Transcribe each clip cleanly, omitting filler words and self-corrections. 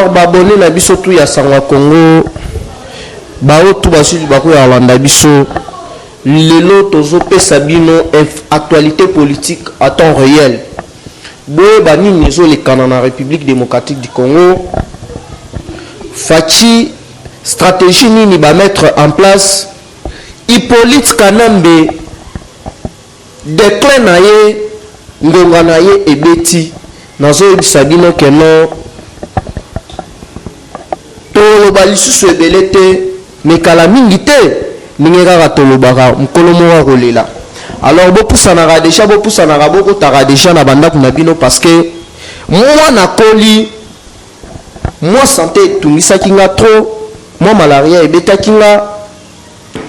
Alors babone na biso tu ya Sangwa Congo bao tu basu bako ya landa biso lelo tozo pesa bino actualité politique à temps réel. Boye bani nizo le Canada République démocratique du Congo. Fachi stratégie nini ba mettre en place. Hippolyte Kanambe déclin na ye ngonga na ye ebeti nazo ebisa bino keno toloba lisusu ebele te mekala mingi te ninge kaka tolobaka mokolo moko kolela. Alors bopusanaka déjà bopusanaka bokotaka déjà na bandako na bino parce que moi nakoli moi santé etungisaki nga trop moi malaria ebetaki nga.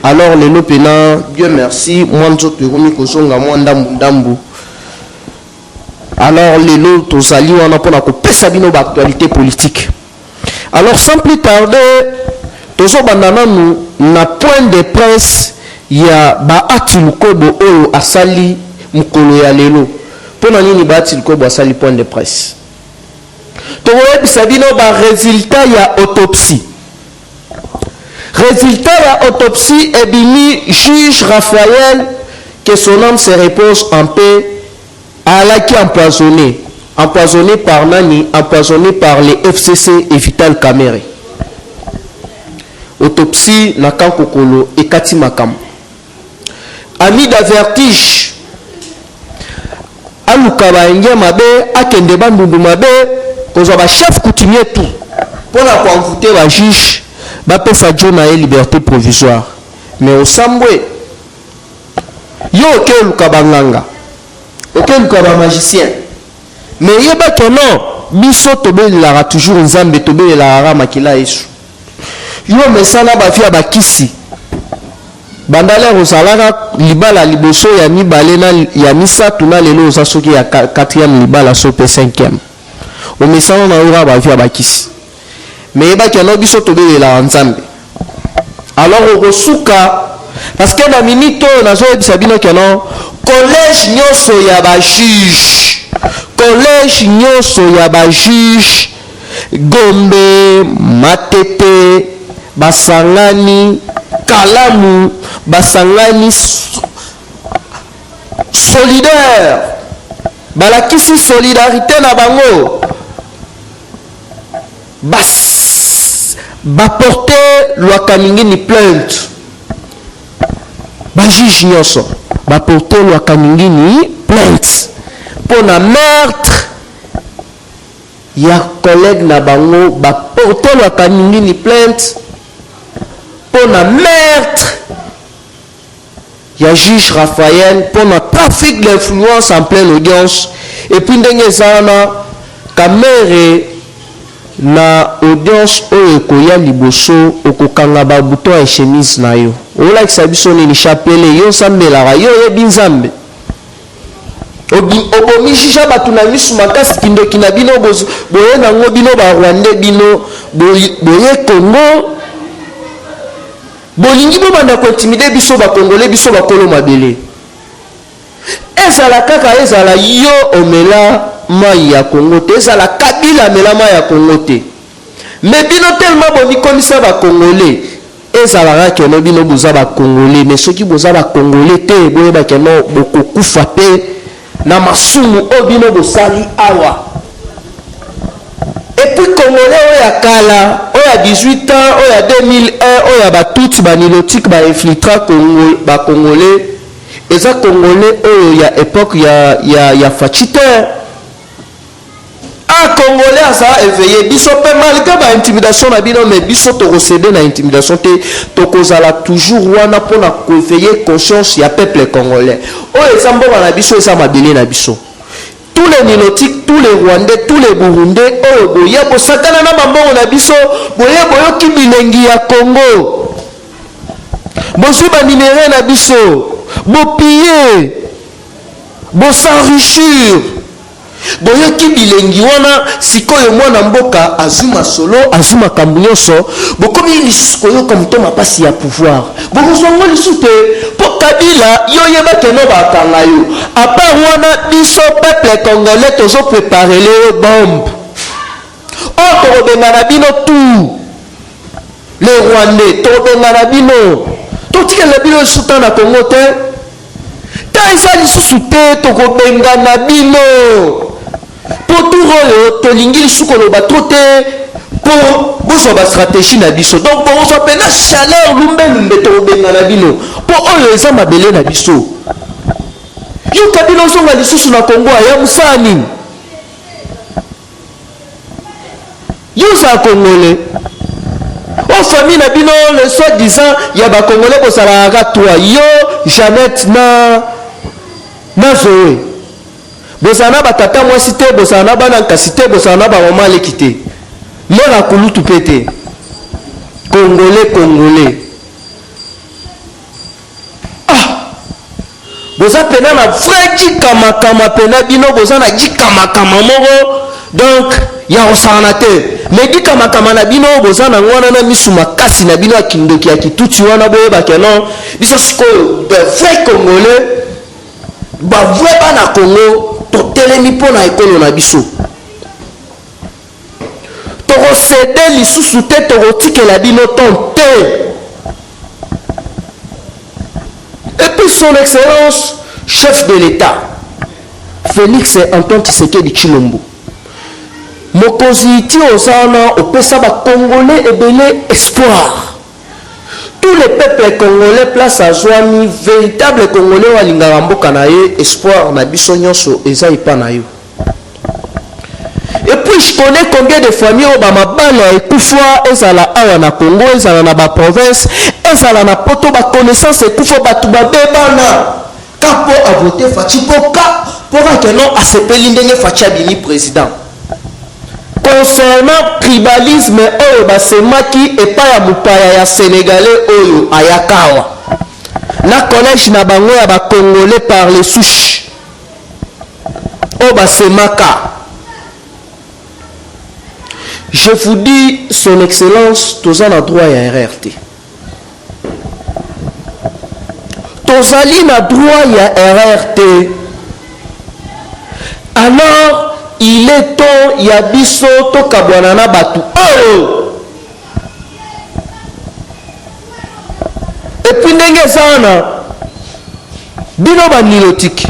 Alors lelo pena Dieu merci moi nzoto ekomi kozonga moi ndambu. Alors lelo tozali wana mpona kopesa bino ba actualité politique. Alors sans plus tarder tozobanda nanu na point de presse ya Bahati Lukobo oyo asali mukolo ya lelo. Pona nini Bahati Lukobo asali point de presse? Toyebisa bino ba résultat ya autopsie. Résultat ya autopsie ebimi juge Raphaël que son âme se repose en paix alaki empoisonné. Empoisonné par nani? Empoisonné par les FCC et Vital Kamerhe. Autopsie na kankokolo ekati makam. Ami d'avertige aluka baenge mabe akende bandundu mabe kozwa ba chef coutumier tout pona koenvoûter ba juge ba pesa jona et liberté provisoire. Mais au sambwe yo ke luka banganga ok luka ba magicien mais yeba que non biso tobelela toujours nzambe tobelela makila yesu yo mesana ba fia bakisi bandala rosalaka libala liboso ya mibale na ya misatu na lelo za soki ya 4e libala so pe 5e o mesana na ura ba fia bakisi mais yeba que non biso tobelela nzambe. Alors au resuka parce que na minute nazo ebisa bino que non collège nyoso ya ba juge collège nyoso ya ba juge Gombe Matete basangani Kalamu basangani solidaire balakisi solidarité na bango porter lwaka ni plainte ba juge nyoso porter lwaka ni plainte pour na meurtre ya collègue na bango porter lwaka ni plainte pour na meurtre ya juge Raphaël pour na trafic d'influence en pleine audience et puis ndenge zana Kamerhe na audience oyo koya liboso okokanga ba bouton ya chemise na yo ola kisabiso ni chapele yo sambela yo yebi nzambe obomijija batu na misu makasi kindoki na bino boye nango bino ba Rwanda bino boye Congo bolingi bo banda ko intimider biso ba Congolais biso ba kolo mabele ezala kaka ezala yo omela mai ya Congo te ezala Kabila melama ya Congo te mais bino tellement boni komisa ba Congolais ezala ka no bino boza ba Congolais mais soki boza ba Congolais te boyeba ke no bokokufa te na masumu o bino bosali awa. Et puis Congolais oya kala oya 18 ans oya 2001 oya ba tout banilotique ba infiltra Congo ba Congolais eza Congolais oyo ya époque ya Fachite Congolais à ça éveillé biso pe malgré ba intimidation na bino mais biso to recéder na intimidation te to kozala toujours wana pona ko éveiller conscience ya peuple congolais o ezambo na biso eza mabele na biso tous les nilotiques tous les rwandais tous les burundais o boya bo sakana na bambongo na biso boya boyoki bilengi ya Congo bosu ba minéraux na biso bo piller bo s'enrichir boyoki bilengi wana sikoyo mwana mboka azuma solo azuma kambunyoso bokomi lisusu koyoka mutoma pasi ya pouvoir bokozongo lisusu te po Kabila yoyeba keno bakanga yo à part wana biso peuple congolais tozo préparer les bombes Oh, tokobengana bino tout. Les Rwandais, tokobengana bino. Totikela bino lisuta na Congo te. Ta eza lisusu te tokobengana bino. Po tout tolingi lisusu koloba to te po bozwa ba stratégie na biso. Donc bozwa pena chaleur lumbe tokobengana bino. Po oyo eza mabele na biso. Yo kabilo zonga lisusu na Congo ya musani. Yo sa Congolais. Au famille na bino le soi-disant ya ba Congolais ko sala ka toi yo Jeannette na Zoé. Bosana ba tata moi cité bosana ba na kasité bosana ba maman lekité. Mona kulutu pété. Congolais. Ah. Bosa pena na vrai kama pena bino bosana kama moko. Donc ya osanate mais di kama na bino bozana ngwana na misu makasi na bino akindoki ya kituti wana boye bakeno biso sikoyo de vrai Congolais ba vrai bana Congo to telemi pona ekolo na biso to céder lisusu te to tikela bino ton te. Et puis son excellence chef de l'État Félix Antoine Tshisekedi Tshilombo mokonzi ti osana opesa ba Congolais ebele espoir. Tous les peuples congolais place à Zouani véritable Congolais walingaka mboka na ye espoir na biso nyonso eza ipa na yo. Et puis je connais combien de familles au bamabala ekufa ezala awa na Congo ezala na ba province ezala na poto ba connaissance ekufa batu babebana kapo a voté Fachi poka pour que non asepeli ndenge Fachi abini président. Concernant tribalisme oyo basemaki epai ya mupaya ya sénégalais oyo ayakawa na collège na bango ya ba Congolais par les souches oyo basemaka. Je vous dis son excellence toza na droit ya RRT, tozali na droit ya RRT. Alors il est temps ya biso to kabwana na batu et puis ndenge sana bino banilotiki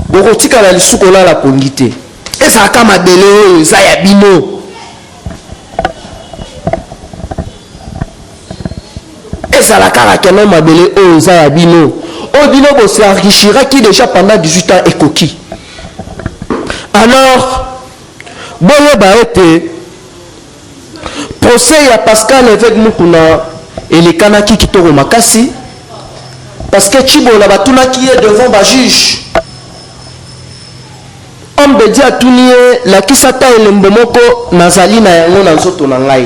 bokotika na lisuko la pongite eza kama bele oyo eza ya bino eza la kala keno mabele oyo eza ya bino o bino bo s'enrichira qui déjà pendant 18 ans ekoki. Alors, boye baete procès ya Pascal avec Mukuna et les kanaki kitoko makasi parce que Chibola batuna qui est devant ba juge on be dia tunie la kisata elembo moko nazali na yango na nzoto na ngai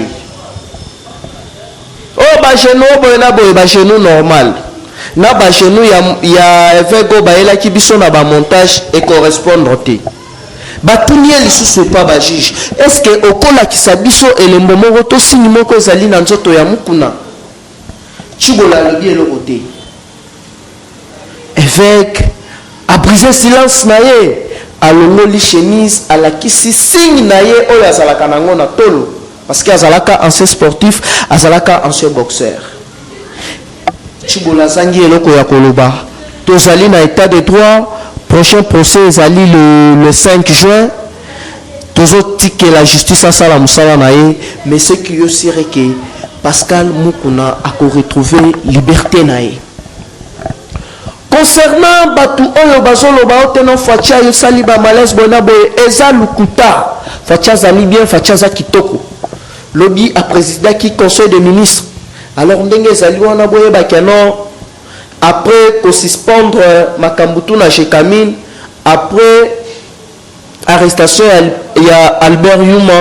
o ba genou boye na boye ba genou normal na ba genou ya evego ba ela ki biso na ba montage et correspondre te. Batunie lisusu pa ba juge est-ce que okola kisabiso elembo moko to sini moko ezali na nzoto ya Mukuna Chibola lobi eloko te. Évêque a brisé silence na ye alongoli chemise alakisi signe na ye oyo azalaka nango na tolo parce que azalaka ancien sportif azalaka ancien boxeur. Chibola zangi eloko ya koloba tozali na état de droit. Prochain procès ezali le 5 juin. Toujours que la justice a ça la musala nae, mais ce qui est sûr que Pascal Mukuna a retrouvé liberté nae. Concernant batu oyo bazolo ba oteno Facha yo saliba malaise bona boye eza lukuta. Facha zali bien Facha za kitoko. Lobby a président qui conseil des ministres. Alors ndenge ezali wana boye ba keno après qu'on suspendre Makambutu na Jekamine, après arrestation il y a Albert Yuma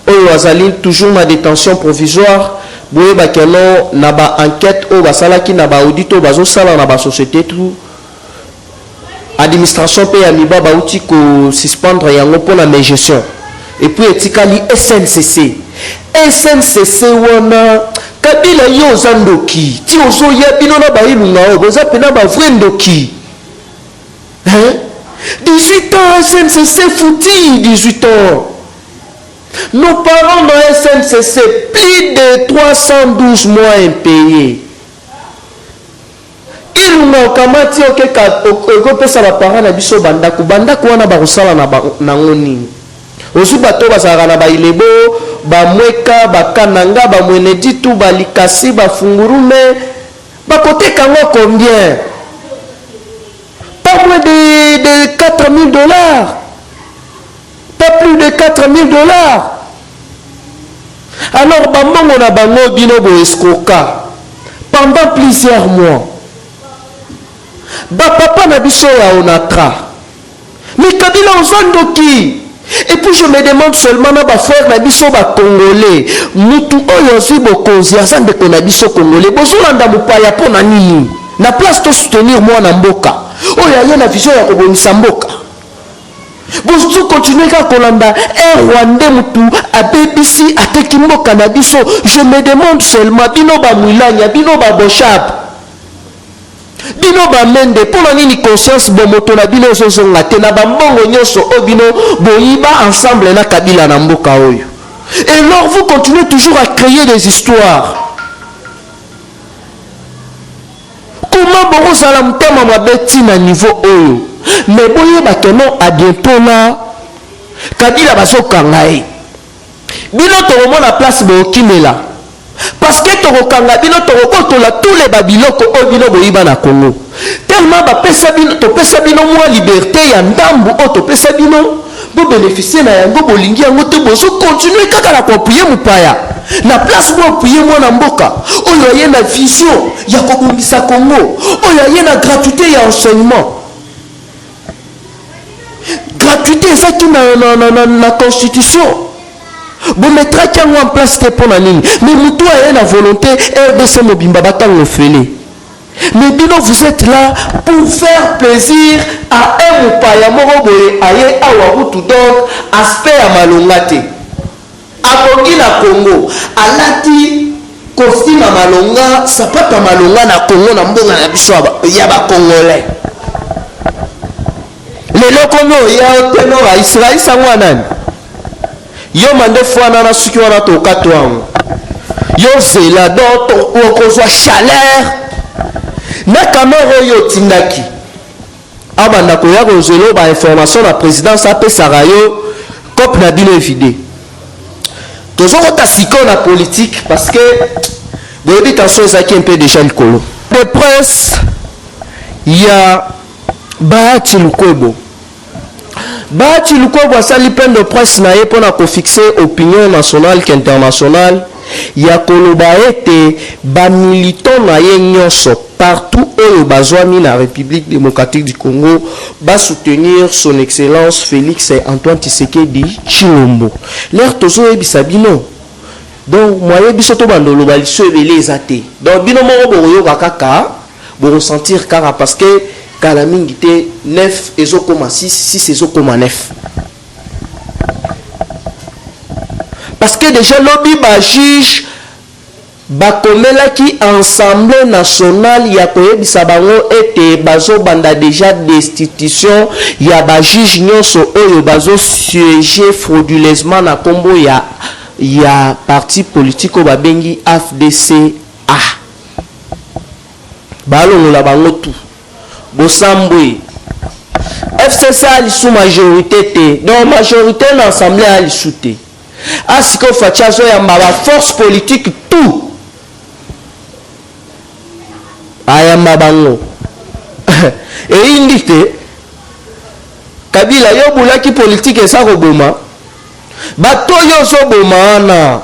oyo azali toujours na détention provisoire boye bakeno na ba enquête oyo basalaki na ba audit oyo bazosala na ba société tout administration pe ya miba bauti ko suspendre yango mpona mes gestion et puis etikali SNCC wana Kabila yo zandoki ti ozo ya bino na ba ilunga o boza pena ba vrai ndoki 18 ans SNCC fouti 18 ans Nos parents dans SNCC, plus de 312 mois impayés. Il nous a kamati okopesa ba parents na biso bandaku wana bakosala na ngoni. Osu bato bazala na ba ilebo, ba mweka, ba kananga, ba mwenedi tu ba likasi, ba fungurume, ba kote kango combien? Pas moins de 4 000 $. Pas plus de 4 000 $. Alors, bango na bango bino bo escroka pendant plusieurs mois. Ba papa na biso ya onatra. Mais Kabila ozandoki. Et puis je me demande seulement na ba frère na biso ba congolais. Mutu oyo zwi bokonzi azande ko na biso congolais. Bozolanda mupaya pona nini? Na place to soutenir moi na mboka. Oyo ya na vision ya kobomisa mboka. Vous continuez à Kolanda, un Rwandais mutu, à BBC, à Tekimbo Canabiso. Je me demande seulement, Bino ba Moulania, Bino ba Bochab, Bino ba Mende, pour la nini conscience, Bomoto na Bino Zozonga, Tena Bambongo Nyoso, Obino, Boiba, ensemble, na Kabila Namboka Oyo. Et alors vous continuez toujours à créer des histoires. Comment Boro Salam Tema Mabeti na niveau Oyo? Mais boye bakeno à bientôt là Kabila baso kangai bino to la place bo kimela parce que to kanga bino to kotola tous les babiloko o bino boyiba na Congo tellement ba pesa bino to pesa bino moi liberté ya ndambu o to pesa bino bo bénéficier na yango bolingi yango te bozo continuer kaka na kopuye mupaya na place bo puye moi na mboka oyo ye na vision ya kokungisa Congo oyo ye na gratuité ya enseignement. Gratuité, c'est qui la constitution. Vous mettrez qu'il y a en place pour la ligne. Mais vous avez la volonté, RDC Mobimba Batang le fêlé. Mais bino, vous êtes là pour faire plaisir à un ou pas. Yamoroboye, aye, awaru tout donc, aspect à malongate. À Burkina Congo, à Lati, costume à malonga, sapat à malonga na Congo, na mbonga na biswaba, yaba congolais. Les locaux, il y a un ténor à Israël, ça va nan. Yo mande fois na suki wana to katwa. Yo zela do to kozwa chaleur. Na kamera yo tindaki. Abanda ko ya ko zelo ba information na présidence AP Sarayo cop na bino vidé. Toujours ta siko na politique parce que boyebi tension ezaki un peu déjà le colo. De presse il y a Bahati Lukwebo. Bahati Lukwebo asali peine de presse na ye pona ko fixer opinion nationale qu'internationale ya koloba ete ba militant na ye nyonso partout oyo bazwami na République démocratique du Congo ba soutenir son excellence Félix Antoine Tshisekedi Tshilombo. L'air tozo ebisa bino. Donc moye biso to bandolo ba liso ebele ezate. Donc bino moko boyo kaka bo ressentir kara parce que Kalamingite 9 6 6 9. Parce que déjà lobby ba juge ba komela ki Assemblée nationale ya koyebisa bango ete bazo banda déjà destitution ya ba juge nyonso oyo bazo siéger frauduleusement na kombo ya parti politique o babengi FDCA. Balongola bango tout. Bosambwe FCC a sous majorité te donc majorité dans l'assemblée a lisouté asiko fachazo ya ma force politique tout ayamba bango et indité Kabila yo bulaki politique esa ko boma bato yo so boma na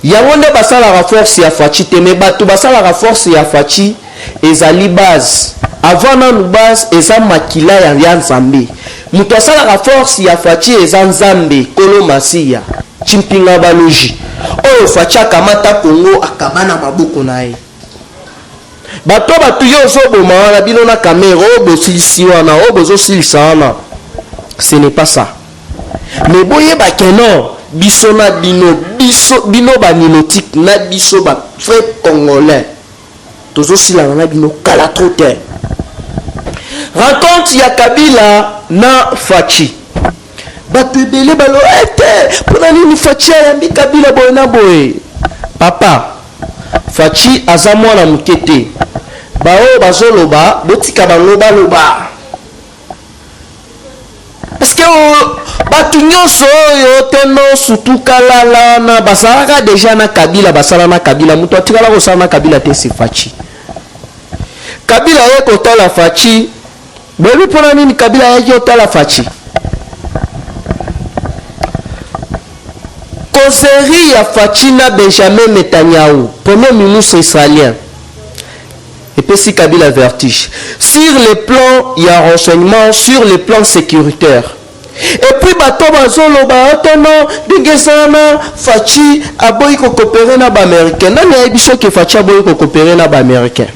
yango nde basala la force ya fachi te mais bato basala la force ya fachi ezali base avant nanu base eza makila ya nzambe mutu asalaka force ya fachi eza nzambe kolo masiya chimpinga baloji oyo fachi akamata Congo akabana maboko na ye bato yo ozoboma wana bino na kamera oyo bosilisi wana oyo bozosilisa wana ce n'est pas ça mais boyeba keno biso na bino banilotique na biso ba vrai congolais tozo silana na bino kala trop terre. Rencontre ya Kabila na Fachi. bato ebele balo ete mpona nini Faci ayambi Kabila boye na boye. Papa Faci aza mwana moke te, baoyo bazoloba botika bango baloba, parce que bato nyonso oyo teno sutukalala na basalaka deja na Kabila, basala na Kabila, moto atikala kosala na Kabila te c'est Faci. Kabila ye kotala Faci, boyebi mpona nini Kabila yaki kotala Faci? Causerie ya Faci na Benjamin Netanyahu, premier ministre israélien, et puis si Kabila vertige sur le plan il y a renseignement, sur le plan sécuritaire. Et puis bato bazoloba atona degezana Faci aboyi ko coopérer na ba américain. Nani ayebi soki Faci aboyi ko coopérer na ba américain?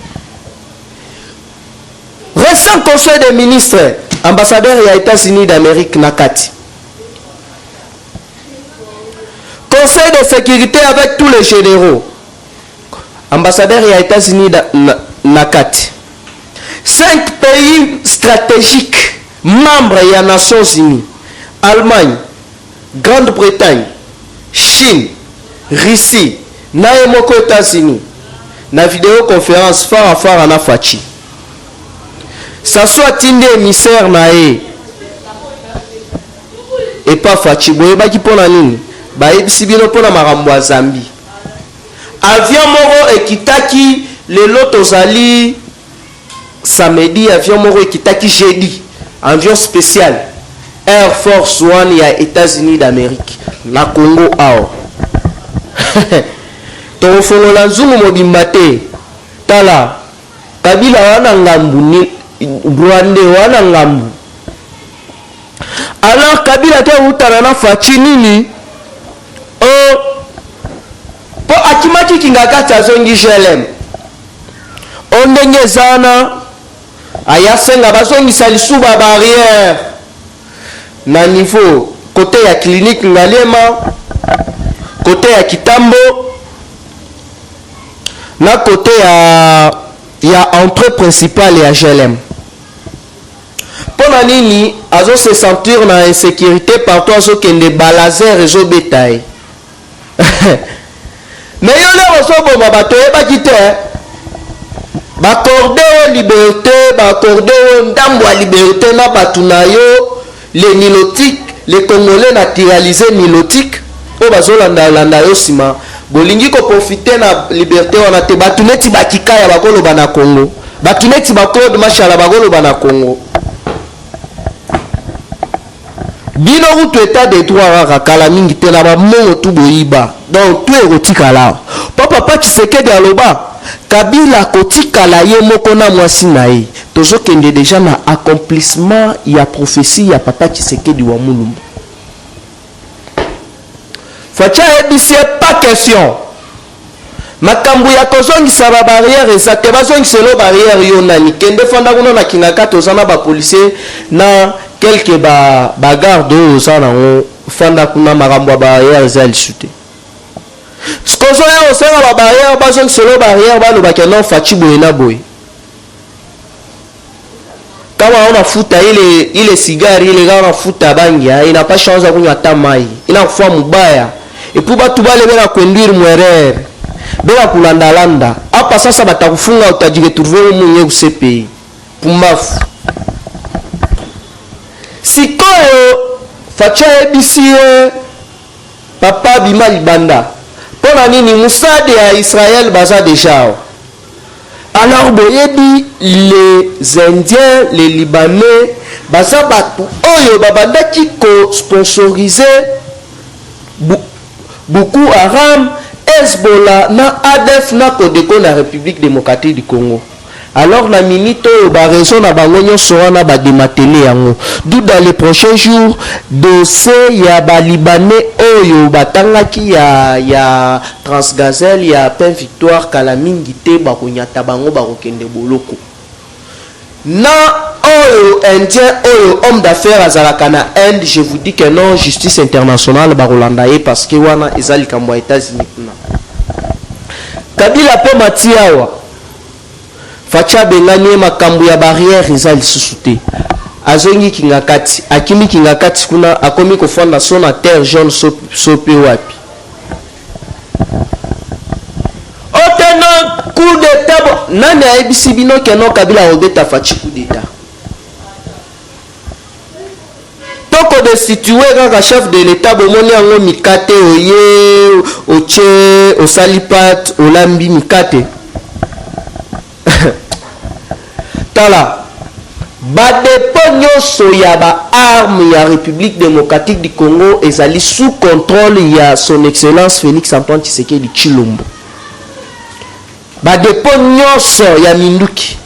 Récent conseil des ministres, ambassadeur ya États-Unis d'Amérique nakati. Conseil de sécurité avec tous les généraux, ambassadeur ya États-Unis nakati. 5 pays stratégiques membres des Nations Unies: Allemagne, Grande-Bretagne, Chine, Russie, naemoko États-Unis. Na vidéoconférence fara na Faci. Ça soit tinde émissaire nae. Et pas Faci. Boye baki pona nini? Ba ebisi bino pona makambo ya Zambie. Avion moko ekitaki lelo tozali samedi, avion moko ekitaki jeudi, avion spécial Air Force One ya États-Unis d'Amérique na Congo ao. Tofongola nzungu mobimba te. Tala Kabila wana ngambu ni Rwanda wana ngambu. Alors Kabila te utana na Faci nini? Po akimaki kingakata zongi JLM ondenge zana ayasenga bazongisa lisuba barrière na niveau côté ya clinique Ngalema, côté ya Kitambo, na côté ya entrée principale ya JLM. Pona nini azo se sentir na insécurité partout, azo kende balazer ezo betaille. Mais yo le osobo bato ebaki te bacorde liberté, bacorde ndambo ya liberté na batu na yo les nilotiques, les Congolais naturalisés nilotiques o bazolanda yo sima bolingi ko profiter na liberté wana te. Batu neti bakikaya bakoloba na Congo, batu neti bakode mashala bakoloba na Congo. Bino rutu état de droit rakala mingi te na ba mongo tu boyiba. Donc tout erotika la. Papa Tshisekedi aloba Kabila kotika la ye moko na mwasi na ye. Tozo kende déjà na accomplissement ya prophétie ya papa Tshisekedi wa Mulumbu. Faci ebisi pas question. Makambu ya kozongisa ba barrière ezate bazongisa lo barrière yo nani kende fanda kuno na kingaka tozana ba policier na quelques bagarde osana on fanda kuna makambo ya barrière za lisute. Skozo ya osana ba barrière bazongisa lo barrière balo bakena Faci boye na boye. Kama ona futa ile sigari ile kama futa bangi ina pas chance kunywa tamai ina kufua mubaya et puis batu bale bena conduire mwerere bena kulandalanda hapa sasa batakufunga utajiretrouver mwenye kusepe pumafu sikoyo. Faci ebisi papa bima libanda pona nini musade ya Israël baza déjà. Alors boyebi les Indiens, les Libanais baza batu oyo babandaki ko sponsoriser beaucoup Aram, Hezbollah na ADF na Kodeko na République démocratique du Congo. Alors na minute ba raison na bango nyonso wana ba dématele yango. D'où dans les prochains jours dossier ya ba Libanais oyo batangaki ya Transgazelle ya Pain Victoire kala mingi te ba konyata bango ba kokende boloko. Na oyo indien oyo homme d'affaires azalaka na Inde, je vous dis que non, justice internationale ba rolandaye parce que wana ezali kambo États-Unis kuna. Kabila pe matiawa Faci bengani makambu ya barrière eza lisusu te. azongi kingakati akimi kingakati kuna akomi kofanda so na terre jaune sope wapi otena coup d'état nani ayebisi bino keno Kabila obeta fachi coup d'état toko destituer kaka chef de l'état bomoni yango mikate oye oche osalipat olambi mikate tala badepo nyonso ya baarme ya République démocratique du Congo ezali sous contrôle ya son excellence Félix Antoine Tshisekedi Tshilombo. Badepo nyonso ya minduki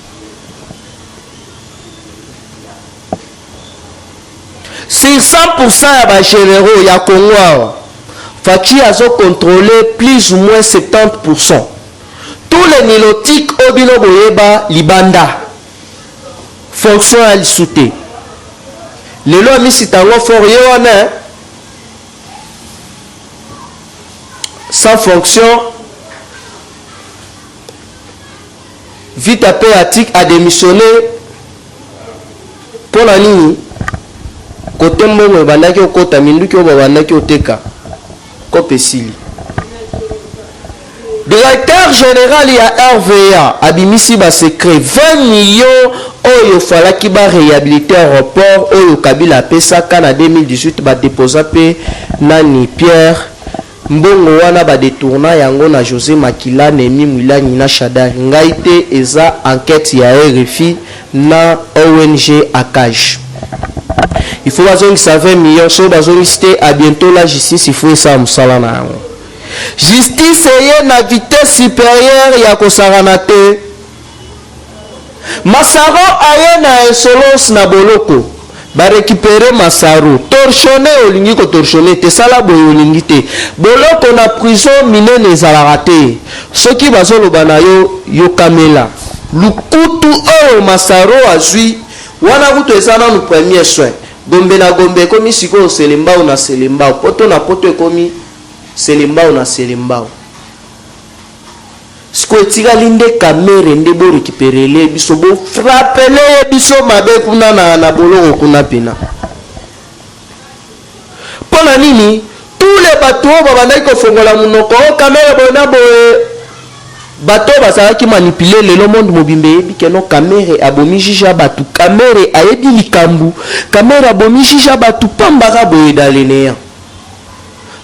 sur 100% ya bagénéraux ya Congo awa Fachi azo contrôler plus ou moins 70%. Tous les nilotiques obino boyeba libanda fonction à l'issouté. Les lois misitango forione sans fonction vite après Atik a démissionné pour la ligne côté mbongo bandaki okota minduki oba bandaki oteka kopesili. Directeur général ya RVA abimisi ba secret 20 millions oyo falaki ba réhabiliter aéroport oyo Kabila pesa kana 2018 ba déposa pe nani Pierre mbongo wana ba détourna yango na José Makila Nemi Mwilani na Shadar ngaite eza enquête ya RFI na ONG Akaj. Il faut bazongisa 20 millions so bazongiste à bientôt la justice il faut ça musala na yango. Justice est na vitesse supérieure ya kosarana te. Masaro aye na insolence na boloko. Ba récupérer Masaro. Torchonné olingi ko torchonné te sala boyo olingi te. Boloko na prison minene ezalaka te. Soki bazoloba na yo kamela. Lukutu oyo Masaro azwi wana kuto ezana no premier soin. Gombe na gombe komi siko selembao na selembao. Poto na poto komi selembao na selembao. Siko etikali nde kamere nde bo récupérele biso bo frappele biso mabe kuna na boloko kuna pena. Pona nini tous les bateaux babandaki kofongola munoko kamere bona bo bateau bazalaki manipuler le monde mobimbe yebi keno kamere abomi jija batu kamere ayebi likambu kamere abomi jija batu pambaka boye daleneya.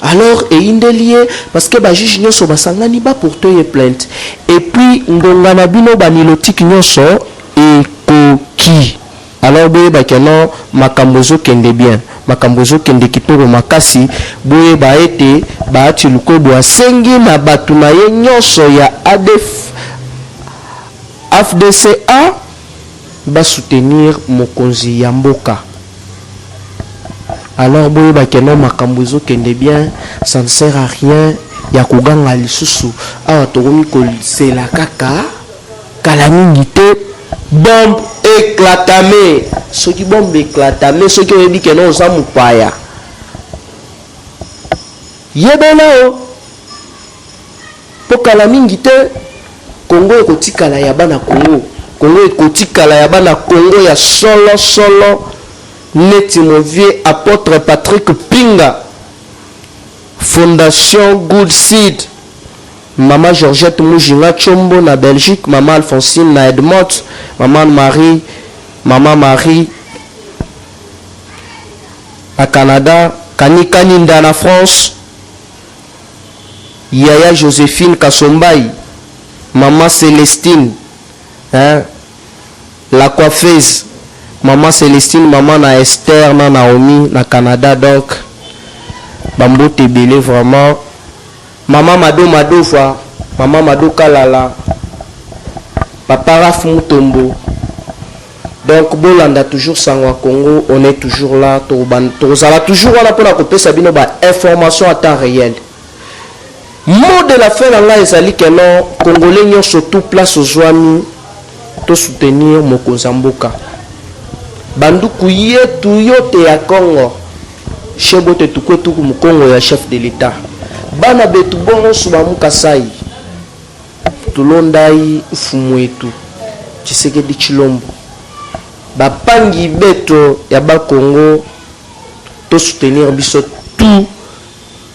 Alors et indelié parce que ba juge nyonso basangani ba porter plainte et puis ngonga na bino banilotique nyonso et koki alors boye ba keno makambozo kende bien makambozo kende kitoro makasi boye ba ete ba ati lukobo asengi na batu na ye nyonso ya FDCA ba soutenir mokonzi ya mboka. Alors boye ba keno makambozo kende bien ça ne sert à rien ya kuganga lisusu awa tokomi ko sela kaka kala mingi te bombe éclatame soki bombe éclatame soki oyebi keno oza mupaya yebela o po kala mingi te Congo ekotikala ya bana Congo ekotikala ya bana Congo ya solo Neti mon vieux apôtre Patrick Pinga Fondation Good Seed Maman Georgette Moujinga Chombo na Belgique Maman Alphonsine na Edmont Maman Marie à Canada Kanika Ninda na France Yaya Joséphine Kasombai Maman Célestine la coiffeuse Maman Célestine, maman na Esther, na Naomi, na Canada donc. Bambo Tebele vraiment. Maman Mado fois. Maman Mado Kalala. Papa Raf Mutombo. Donc Bolanda toujours Sangwa Congo, on est toujours là. Tozala toujours là pour la couper Sabino ba information à temps réel. Mot de la fin là ezali que non Congolais nyo surtout place aux joamis to soutenir Mokonzamboka. Banduku yetu yote ya Congo shebo te tukwetu ku Congo ya chef de l'état bana betu bongo suba mukasai tulondai fumu yetu Tshisekedi Tshilombo bapangi beto ya Congo to soutenir biso tout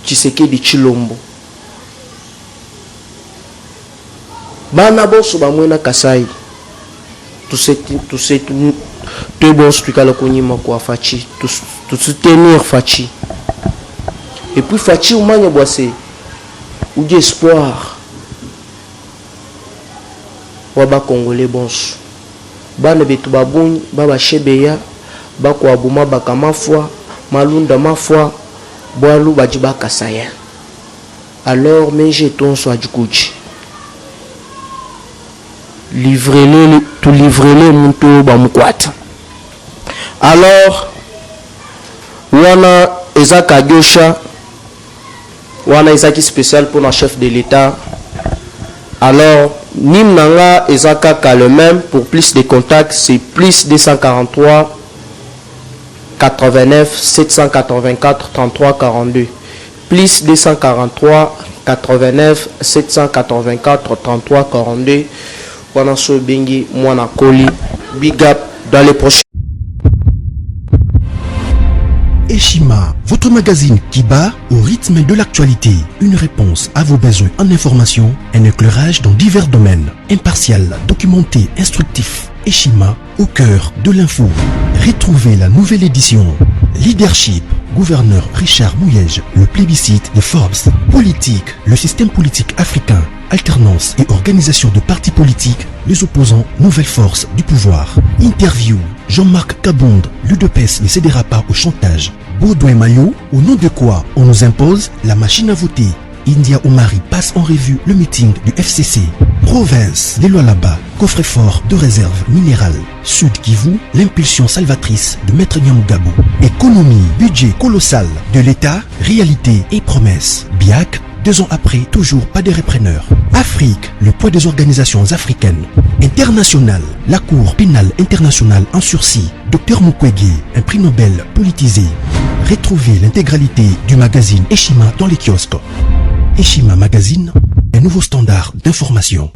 Tshisekedi Tshilombo. Bana boso bamwena Kasai tout bon spikala konyima kwa Fachi tout soutenir Fachi. Et puis Fachi ou manya boise ou d'espoir waba Congolais bonso. Bana betu babuni baba shebeya bako abuma bakamafwa malunda mafwa boalu bajiba Kasaya. Alors mais jetons soit du coach. Livrez-le tout livrez-le munto bamukwata. Alors wana ezaka Gosha wana ezaki spécial pour le chef de l'État. Alors Nimnanga ezaka le même. Pour plus de contacts c'est plus 243 89 784 33 42 plus 243 89 784 33 42. Wana so bengi mwana koli big up dans les prochains. Eshima, votre magazine qui bat au rythme de l'actualité. Une réponse à vos besoins en information, un éclairage dans divers domaines. Impartial, documenté, instructif. Eshima, au cœur de l'info. Retrouvez la nouvelle édition. Leadership, gouverneur Richard Mouyej, le plébiscite de Forbes. Politique, le système politique africain. Alternance et organisation de partis politiques, les opposants, nouvelle force du pouvoir. Interview, Jean-Marc Kabonde, l'UDPS ne cédera pas au chantage. Baudouin Maillot, au nom de quoi on nous impose la machine à voter. India Omari passe en revue le meeting du FCC. Province, les lois là-bas, coffre-fort de réserve minérale. Sud Kivu, l'impulsion salvatrice de Maître Nyamugabo. Économie, budget colossal de l'État, réalité et promesses. BIAC, 2 ans après, toujours pas de repreneurs. Afrique, le poids des organisations africaines. International, la Cour pénale internationale en sursis. Dr Mukwege, un prix Nobel politisé. Retrouvez l'intégralité du magazine Eshima dans les kiosques. Eshima Magazine, un nouveau standard d'information.